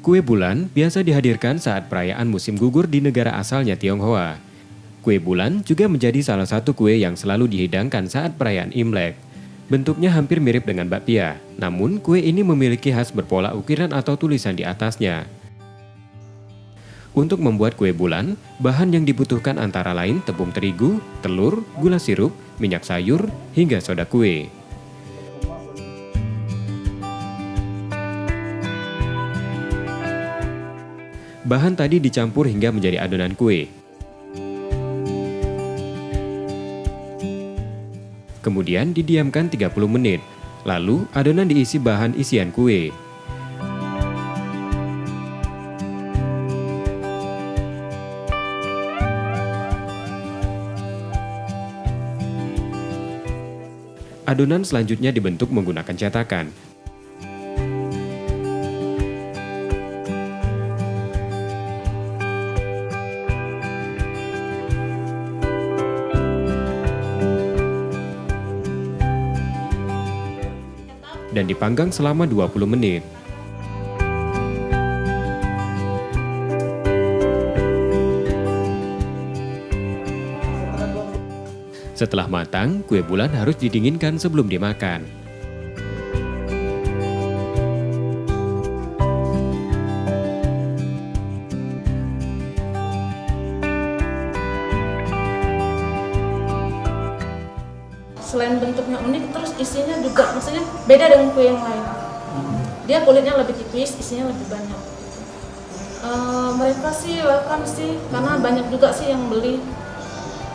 Kue bulan biasa dihadirkan saat perayaan musim gugur di negara asalnya Tionghoa. Kue bulan juga menjadi salah satu kue yang selalu dihidangkan saat perayaan Imlek. Bentuknya hampir mirip dengan bakpia, namun kue ini memiliki khas berpola ukiran atau tulisan di atasnya. Untuk membuat kue bulan, bahan yang dibutuhkan antara lain tepung terigu, telur, gula sirup, minyak sayur, hingga soda kue. Bahan tadi dicampur hingga menjadi adonan kue. Kemudian didiamkan 30 menit. Lalu adonan diisi bahan isian kue. Adonan selanjutnya dibentuk menggunakan cetakan. Dan dipanggang selama 20 menit. Setelah matang, kue bulan harus didinginkan sebelum dimakan. Selain bentuknya unik, terus isinya juga maksudnya beda dengan kue yang lain. Dia kulitnya lebih tipis, isinya lebih banyak. Mereka sih welcome sih, karena banyak juga sih yang beli.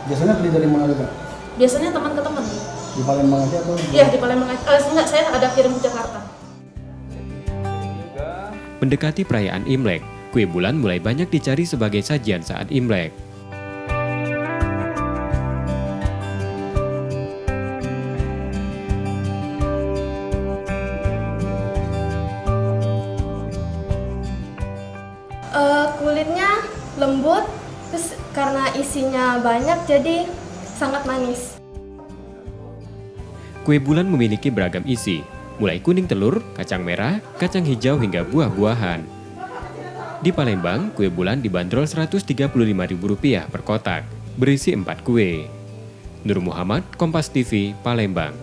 Biasanya beli dari mana juga? Biasanya teman ke teman. Di Palembang aja atau? Iya, di Palembang aja. Enggak, saya ada kirim ke Jakarta. Mendekati perayaan Imlek, kue bulan mulai banyak dicari sebagai sajian saat Imlek. Kulitnya lembut, terus karena isinya banyak jadi sangat manis. Kue bulan memiliki beragam isi, mulai kuning telur, kacang merah, kacang hijau hingga buah-buahan. Di Palembang, kue bulan dibanderol Rp135.000 per kotak, berisi 4 kue. Nur Muhammad, Kompas TV, Palembang.